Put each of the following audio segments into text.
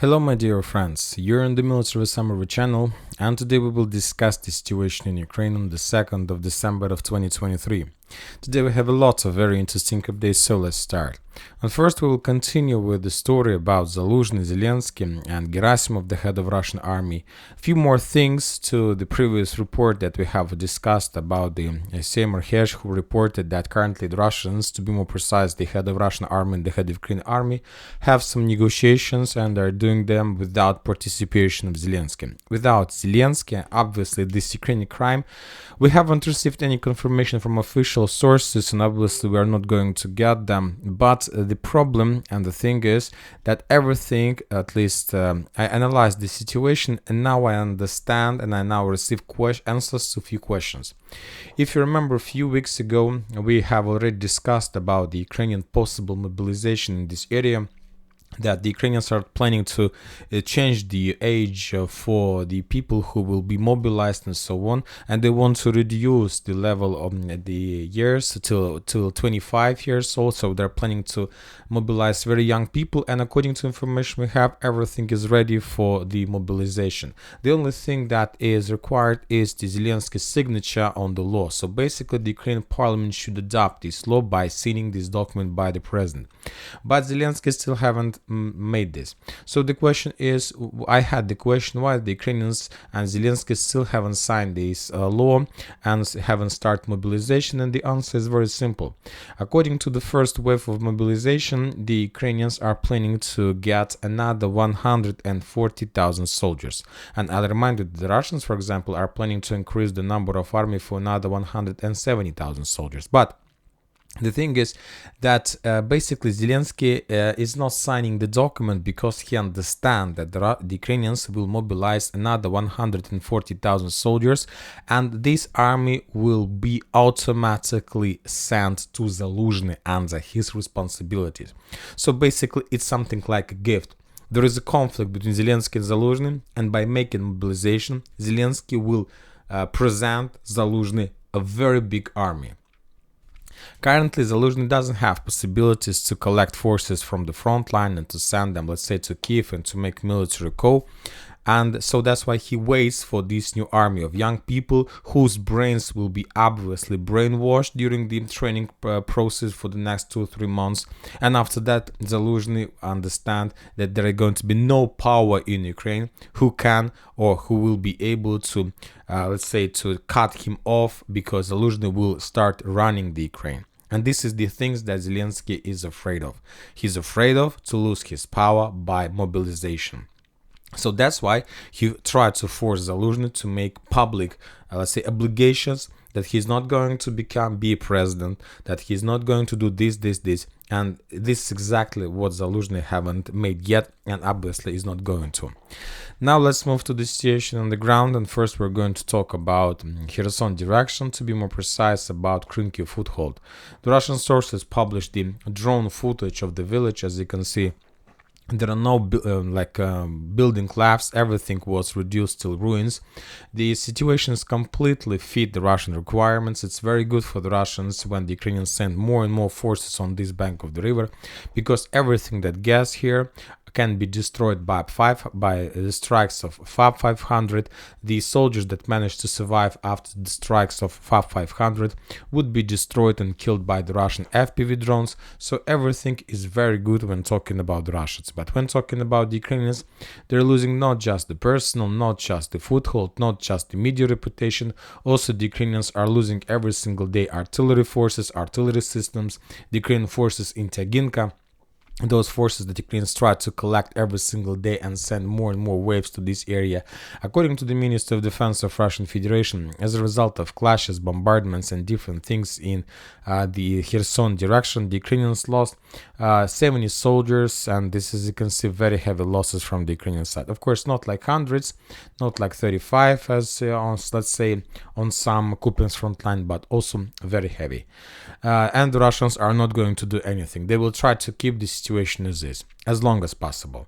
Hello my dear friends, you're on the Military Summary channel, and today we will discuss the situation in Ukraine on the 2nd of December of 2023. Today we have a lot of very interesting updates, so let's start. And first we will continue with the story about Zaluzhny, Zelensky and Gerasimov, the head of Russian army. A few more things to the previous report that we have discussed about the Seymour Hersh, who reported that currently the Russians, to be more precise, the head of Russian army and the head of Ukraine army, have some negotiations and are doing them without participation of Zelensky. Without Zelensky, obviously this Ukrainian crime, we haven't received any confirmation from official sources, and obviously we are not going to get them. But the problem and the thing is that everything, at least I analyzed the situation, and now I understand and I now receive answers to a few questions. If you remember, a few weeks ago we have already discussed about the Ukrainian possible mobilization in this area, that the Ukrainians are planning to change the age for the people who will be mobilized and so on, and they want to reduce the level of the years till 25 years old. So they're planning to mobilize very young people, and according to information we have, everything is ready for the mobilization. The only thing that is required is the Zelensky's signature on the law. So basically the Ukrainian parliament should adopt this law by signing this document by the president, but Zelensky still haven't made this. So the question is, I had the question, why the Ukrainians and Zelensky still haven't signed this law and haven't started mobilization, and the answer is very simple. According to the first wave of mobilization, the Ukrainians are planning to get another 140,000 soldiers, and I'll remind you that the Russians, for example, are planning to increase the number of army for another 170,000 soldiers. But the thing is that basically Zelensky is not signing the document because he understands that the Ukrainians will mobilize another 140,000 soldiers, and this army will be automatically sent to Zaluzhny under his responsibilities. So basically it's something like a gift. There is a conflict between Zelensky and Zaluzhny, and by making mobilization, Zelensky will present Zaluzhny a very big army. Currently, Zaluzhny doesn't have possibilities to collect forces from the front line and to send them, let's say, to Kiev and to make military coup. And so that's why he waits for this new army of young people whose brains will be obviously brainwashed during the training process for the next 2-3 months. And after that, Zaluzhny understand that there are going to be no power in Ukraine who can or who will be able to, let's say, to cut him off, because Zaluzhny will start running the Ukraine. And this is the things that Zelensky is afraid of. He's afraid of to lose his power by mobilization. So that's why he tried to force Zaluzhny to make public, let's say, obligations that he's not going to be president, that he's not going to do this, and this is exactly what Zaluzhny haven't made yet, and obviously is not going to. Now let's move to the situation on the ground, and first we're going to talk about Kherson direction, to be more precise, about Krinky foothold. The Russian sources published the drone footage of the village. As you can see, there are no building left, everything was reduced to ruins. The situations completely fit the Russian requirements. It's very good for the Russians when the Ukrainians send more and more forces on this bank of the river, because everything that gets here can be destroyed by the strikes of FAB-500. The soldiers that managed to survive after the strikes of FAB-500 would be destroyed and killed by the Russian FPV drones. So everything is very good when talking about the Russians. But when talking about the Ukrainians, they're losing not just the personal, not just the foothold, not just the media reputation. Also, the Ukrainians are losing every single day artillery forces, artillery systems, the Ukrainian forces in Taginka. Those forces that Ukrainians try to collect every single day and send more and more waves to this area. According to the Minister of Defense of Russian Federation, as a result of clashes, bombardments and different things in the Kherson direction, the Ukrainians lost 70 soldiers, and this is, you can see, very heavy losses from the Ukrainian side. Of course, not like hundreds, not like 35 as let's say on some Kupiansk front line, but also very heavy. And the Russians are not going to do anything. They will try to keep the situation as is, as long as possible.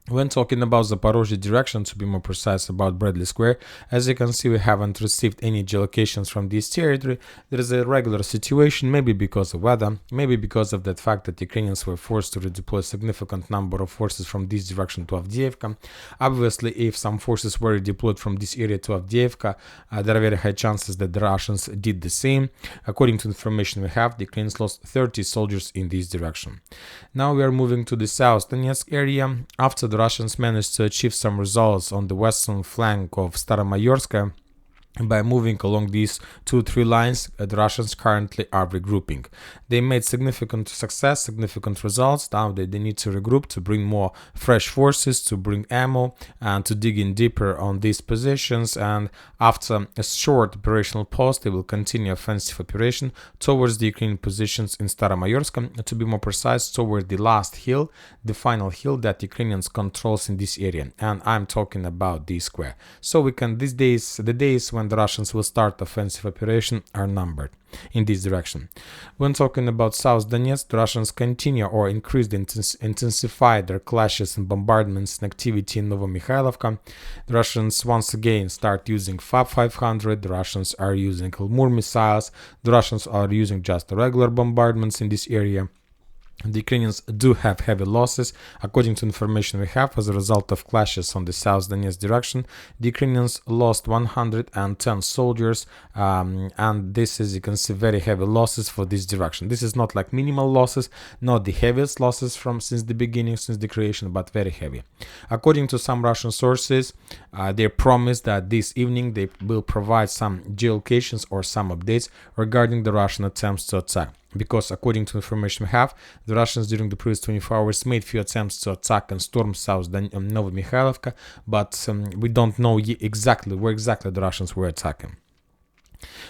When talking about Zaporozhye direction, to be more precise about Bradley Square, as you can see, we haven't received any geolocations from this territory. There is a regular situation, maybe because of weather, maybe because of that fact that Ukrainians were forced to redeploy a significant number of forces from this direction to Avdiivka. Obviously, if some forces were deployed from this area to Avdiivka, there are very high chances that the Russians did the same. According to information we have, the Ukrainians lost 30 soldiers in this direction. Now we are moving to the South Donetsk area. After the Russians managed to achieve some results on the western flank of Staromaiorske, by moving along these 2-3 lines, the Russians currently are regrouping. They made significant success, significant results. Now they need to regroup, to bring more fresh forces, to bring ammo, and to dig in deeper on these positions. And after a short operational pause, they will continue offensive operation towards the Ukrainian positions in Staromaiorske, to be more precise, toward the last hill, the final hill that Ukrainians controls in this area. And I'm talking about this square. So we can, these days, the days when the Russians will start offensive operation are numbered in this direction. When talking about South Donetsk, the Russians continue or intensify their clashes and bombardments and activity in Novomikhailivka. The Russians once again start using FAB 500. The Russians are using Ilmur missiles. The Russians are using just regular bombardments in this area. The Ukrainians do have heavy losses. According to information we have, as a result of clashes on the South Donetsk direction, the Ukrainians lost 110 soldiers, and this is, you can see, very heavy losses for this direction. This is not like minimal losses, not the heaviest losses from since the beginning, since the creation, but very heavy. According to some Russian sources, they promised that this evening they will provide some geolocations or some updates regarding the Russian attempts to attack. Because according to information we have, the Russians during the previous 24 hours made few attempts to attack and storm South Novomikhailivka, but we don't know exactly where exactly the Russians were attacking.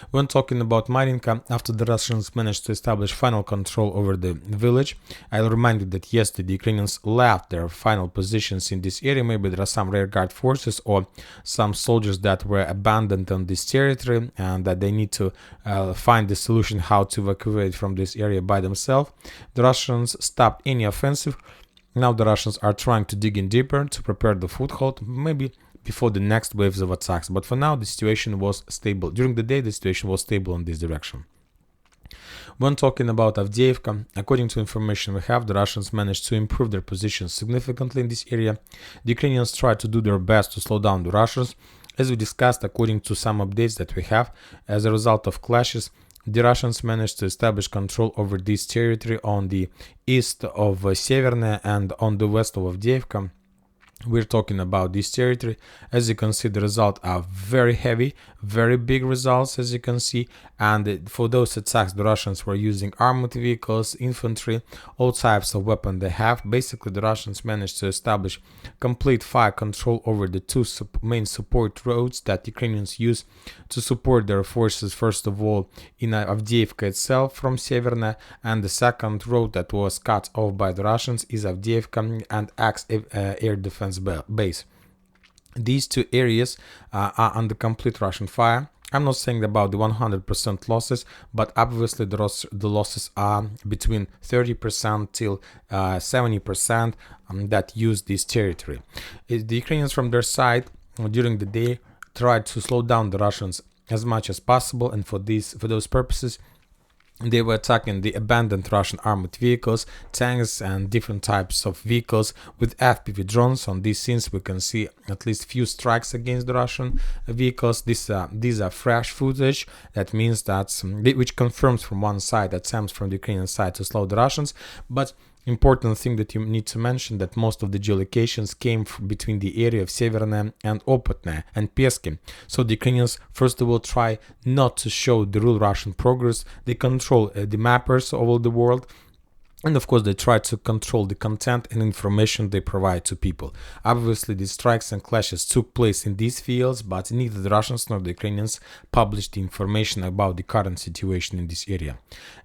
When talking about Marinka, after the Russians managed to establish final control over the village, I'll remind you that yesterday the Ukrainians left their final positions in this area. Maybe there are some rearguard forces or some soldiers that were abandoned on this territory and that they need to find the solution how to evacuate from this area by themselves. The Russians stopped any offensive. Now the Russians are trying to dig in deeper to prepare the foothold, maybe before the next waves of attacks. But for now, the situation was stable. During the day, the situation was stable in this direction. When talking about Avdiivka, according to information we have, the Russians managed to improve their position significantly in this area. The Ukrainians tried to do their best to slow down the Russians. As we discussed, according to some updates that we have, as a result of clashes, the Russians managed to establish control over this territory on the east of Severne and on the west of Avdiivka. We're talking about this territory. As you can see, the results are very heavy, very big results, as you can see. And for those attacks, the Russians were using armored vehicles, infantry, all types of weapons they have. Basically, the Russians managed to establish complete fire control over the two main support roads that Ukrainians use to support their forces, first of all, in Avdiivka itself from Severne, and the second road that was cut off by the Russians is Avdiivka and Axe air defense base. These two areas are under complete Russian fire. I'm not saying about the 100% losses, but obviously the losses are between 30% till 70% that use this territory. The Ukrainians from their side during the day tried to slow down the Russians as much as possible, and for those purposes they were attacking the abandoned Russian armored vehicles, tanks, and different types of vehicles with FPV drones. On these scenes, we can see at least few strikes against the Russian vehicles. These are fresh footage. That means that which confirms from one side attempts from the Ukrainian side to slow the Russians, but important thing that you need to mention that most of the geolocations came between the area of Severne and Opotne and Peski. So the Ukrainians first of all try not to show the real Russian progress. They control the mappers of all the world. And of course, they try to control the content and information they provide to people. Obviously, these strikes and clashes took place in these fields, but neither the Russians nor the Ukrainians published the information about the current situation in this area.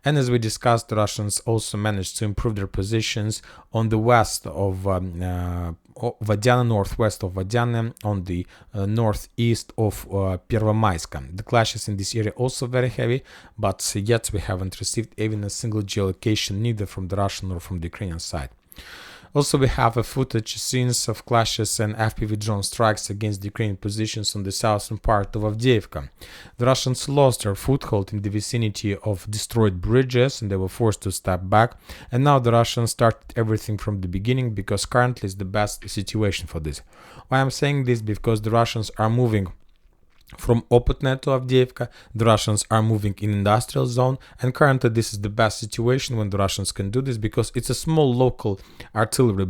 And as we discussed, the Russians also managed to improve their positions on the west of Vadiane, northwest of Vadiane, on the northeast of Pervomaiska. The clashes in this area also very heavy, but yet we haven't received even a single geolocation, neither from the Russian nor from the Ukrainian side. Also, we have a footage scenes of clashes and FPV drone strikes against Ukrainian positions on the southern part of Avdiivka. The Russians lost their foothold in the vicinity of destroyed bridges and they were forced to step back. And now the Russians started everything from the beginning because currently is the best situation for this. Why I'm saying this? Because the Russians are moving from Opotne to Avdiivka, the Russians are moving in industrial zone, and currently this is the best situation when the Russians can do this because it's a small local artillery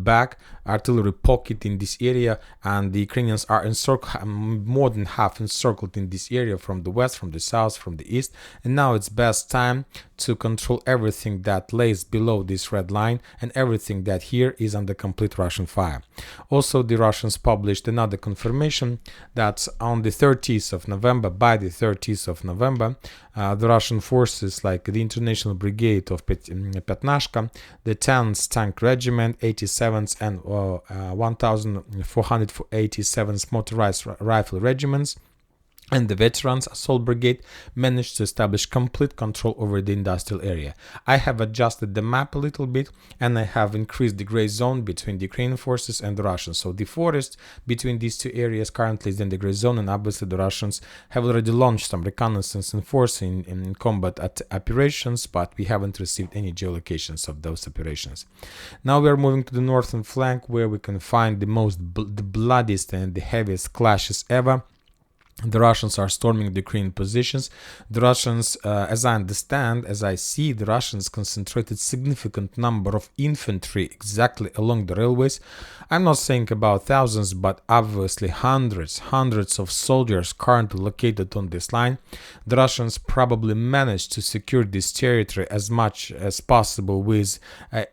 pocket in this area, and the Ukrainians are encircled, more than half encircled in this area from the west, from the south, from the east, and now it's best time to control everything that lays below this red line, and everything that here is under complete Russian fire. Also, the Russians published another confirmation that on the 30th of November, by the 30th of November, the Russian forces like the International Brigade of Petnashka, the 10th Tank Regiment, 87th and 1487th Motorized Rifle Regiments, and the Veterans Assault Brigade managed to establish complete control over the industrial area. I have adjusted the map a little bit and I have increased the gray zone between the Ukrainian forces and the Russians. So the forest between these two areas currently is in the gray zone, and obviously the Russians have already launched some reconnaissance and force in combat operations, but we haven't received any geolocations of those operations. Now we are moving to the northern flank where we can find the bloodiest and the heaviest clashes ever. The Russians are storming the Ukrainian positions. The Russians, as I understand, as I see, the Russians concentrated significant number of infantry exactly along the railways. I'm not saying about thousands, but obviously hundreds of soldiers currently located on this line. The Russians probably managed to secure this territory as much as possible with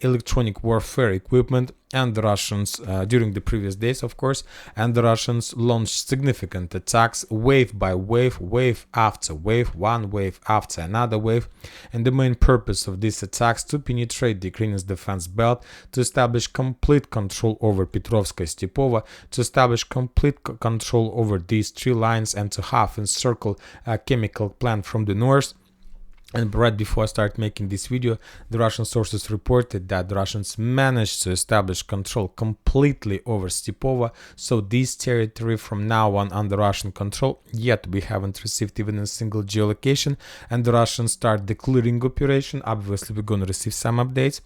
electronic warfare equipment, and the Russians, during the previous days, of course, and the Russians launched significant attacks, wave by wave, wave after wave, one wave after another wave, and the main purpose of these attacks to penetrate the Ukrainian defense belt, to establish complete control over Petrovska Stepova, to establish complete control over these three lines, and to have encircle a chemical plant from the north. And right before I start making this video, the Russian sources reported that the Russians managed to establish control completely over Stepova, so this territory from now on under Russian control, yet we haven't received even a single geolocation, and the Russians start the clearing operation. Obviously we're going to receive some updates.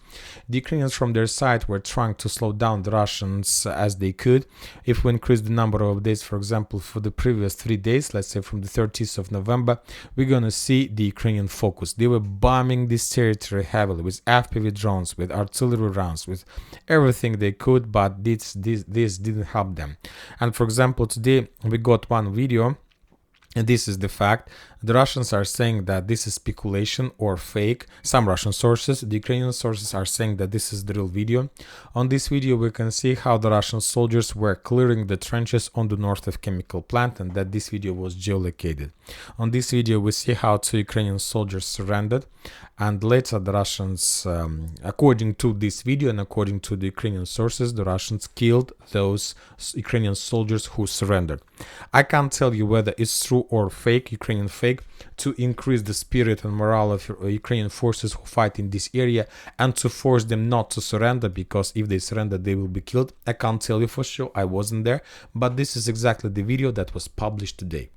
The Ukrainians from their side were trying to slow down the Russians as they could. If we increase the number of updates, for example, for the previous 3 days, let's say from the 30th of November, we're going to see the Ukrainian focus. They were bombing this territory heavily with FPV drones, with artillery rounds, with everything they could, but this didn't help them. And for example, today we got one video, and this is the fact. The Russians are saying that this is speculation or fake. Some Russian sources, the Ukrainian sources, are saying that this is the real video. On this video, we can see how the Russian soldiers were clearing the trenches on the north of chemical plant, and that this video was geolocated. On this video, we see how 2 Ukrainian soldiers surrendered, and later the Russians, according to this video and according to the Ukrainian sources, the Russians killed those Ukrainian soldiers who surrendered. I can't tell you whether it's true or fake, Ukrainian fake, to increase the spirit and morale of Ukrainian forces who fight in this area and to force them not to surrender, because if they surrender they will be killed. I can't tell you for sure, I wasn't there, but this is exactly the video that was published today.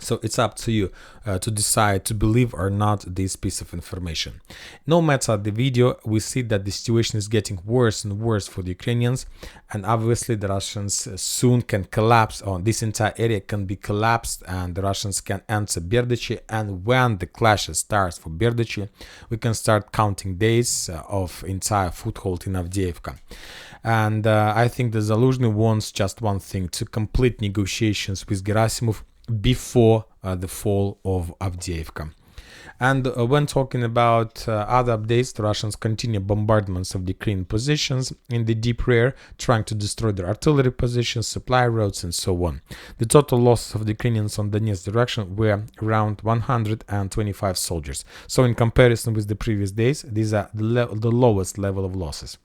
So it's up to you to decide to believe or not this piece of information. No matter the video, we see that the situation is getting worse and worse for the Ukrainians, and obviously the Russians soon can collapse, on this entire area can be collapsed, and the Russians can enter Berdichi, and when the clashes starts for Berdichi, we can start counting days of entire foothold in Avdiivka. And I think the Zaluzhny wants just one thing: to complete negotiations with Gerasimov before the fall of Avdiivka. And when talking about other updates, the Russians continue bombardments of the Ukrainian positions in the deep rear, trying to destroy their artillery positions, supply roads, and so on. The total losses of the Ukrainians on the Donetsk direction were around 125 soldiers. So in comparison with the previous days, these are the lowest level of losses.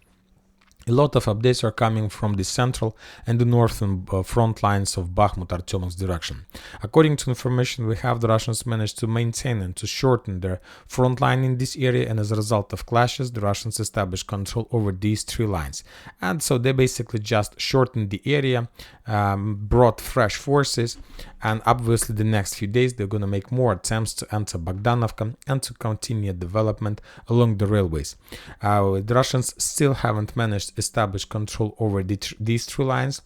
A lot of updates are coming from the central and the northern front lines of Bakhmut-Artyomovsk direction. According to information we have, the Russians managed to maintain and to shorten their front line in this area, and as a result of clashes, the Russians established control over these three lines. And so they basically just shortened the area, brought fresh forces, and obviously the next few days they're going to make more attempts to enter Bogdanovka and to continue development along the railways. The Russians still haven't managed to establish control over these three lines.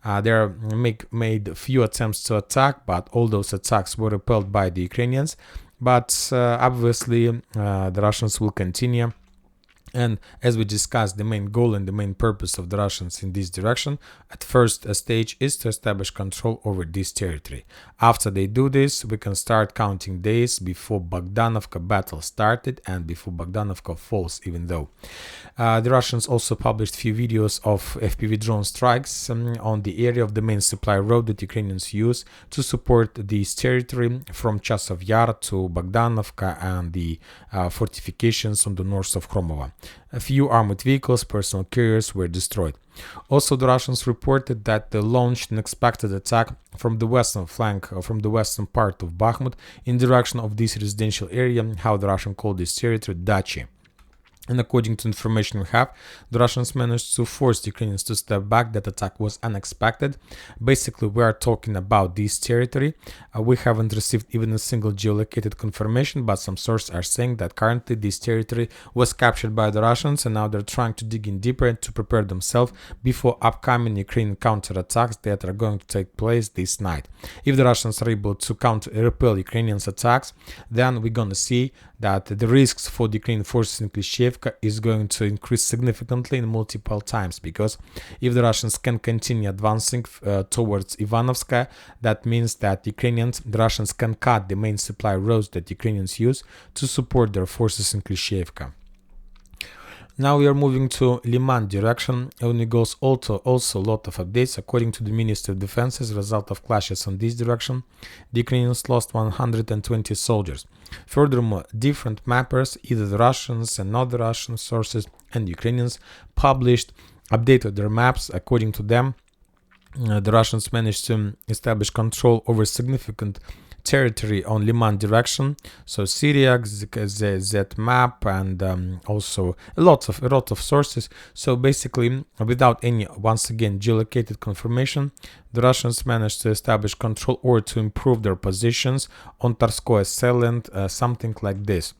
They made a few attempts to attack, but all those attacks were repelled by the Ukrainians. But obviously the Russians will continue. And as we discussed, the main goal and the main purpose of the Russians in this direction at first stage is to establish control over this territory. After they do this, we can start counting days before Bogdanovka battle started and before Bogdanovka falls, even though. The Russians also published few videos of FPV drone strikes on the area of the main supply road that Ukrainians use to support this territory from Chasov Yar to Bogdanovka and the fortifications on the north of Kromova. A few armored vehicles, personal carriers were destroyed. Also, the Russians reported that they launched an expected attack from the western flank, or from the western part of Bakhmut, in direction of this residential area, how the Russians call this territory, Dachi. And according to information we have, the Russians managed to force the Ukrainians to step back. That attack was unexpected. Basically, we are talking about this territory. We haven't received even a single geolocated confirmation, but some sources are saying that currently this territory was captured by the Russians, and now they're trying to dig in deeper and to prepare themselves before upcoming Ukrainian counterattacks that are going to take place this night. If the Russians are able to repel Ukrainians' attacks, then we're going to see that the risks for the Ukrainian forces in Klishchiivka is going to increase significantly in multiple times, because if the Russians can continue advancing towards Ivanovskaya, that means that the Russians can cut the main supply roads that Ukrainians use to support their forces in Klishchiivka. Now we are moving to Lyman direction, and it goes also a lot of updates. According to the Ministry of Defense, as a result of clashes on this direction, the Ukrainians lost 120 soldiers. Furthermore, different mappers, either the Russians and not the Russian sources, and Ukrainians updated their maps. According to them, the Russians managed to establish control over significant territory on Lyman direction, so Syriac, Z map, and also a lot of sources. So basically, without any, once again, geolocated confirmation, the Russians managed to establish control or to improve their positions on Tarskoye salient, something like this.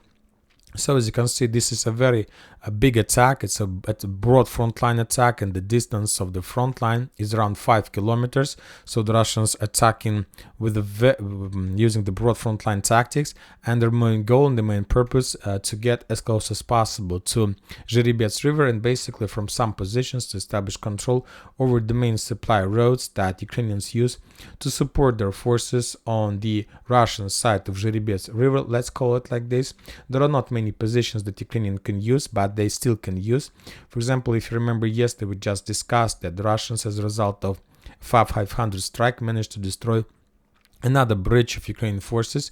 So as you can see, this is a big attack. It's a broad frontline attack, and the distance of the front line is around 5 kilometers. So the Russians attacking with using the broad frontline tactics, and their main goal and the main purpose to get as close as possible to Zherebets River, and basically from some positions to establish control over the main supply roads that Ukrainians use to support their forces on the Russian side of Zherebets River. Let's call it like this. There are not many positions that Ukrainian can use, but they still can use. For example, if you remember yesterday, we just discussed that the Russians, as a result of 500 strike, managed to destroy another bridge of Ukrainian forces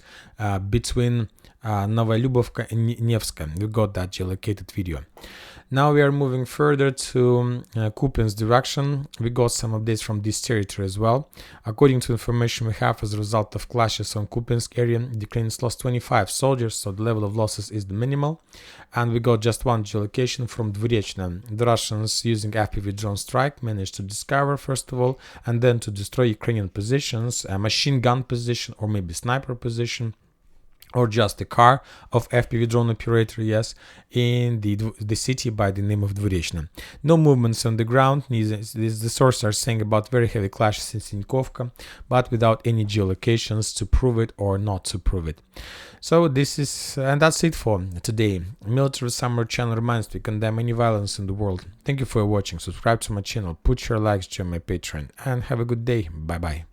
between Novolyubovka and Nevska. We got that geolocated video. Now we are moving further to Kupiansk direction. We got some updates from this territory as well. According to information we have, as a result of clashes on Kupiansk area, the Ukrainians lost 25 soldiers, so the level of losses is the minimal. And we got just one geolocation from Dvorechna. The Russians, using FPV drone strike, managed to discover, first of all, and then to destroy Ukrainian positions, a machine gun position or maybe sniper position, or just a car of FPV drone operator, yes, in the city by the name of Dvorechna. No movements on the ground. The sources are saying about very heavy clashes in Sinkovka, but without any geolocations to prove it or not to prove it. So and that's it for today. Military Summer channel reminds to condemn any violence in the world. Thank you for watching. Subscribe to my channel, put your likes, join my Patreon, and have a good day. Bye bye.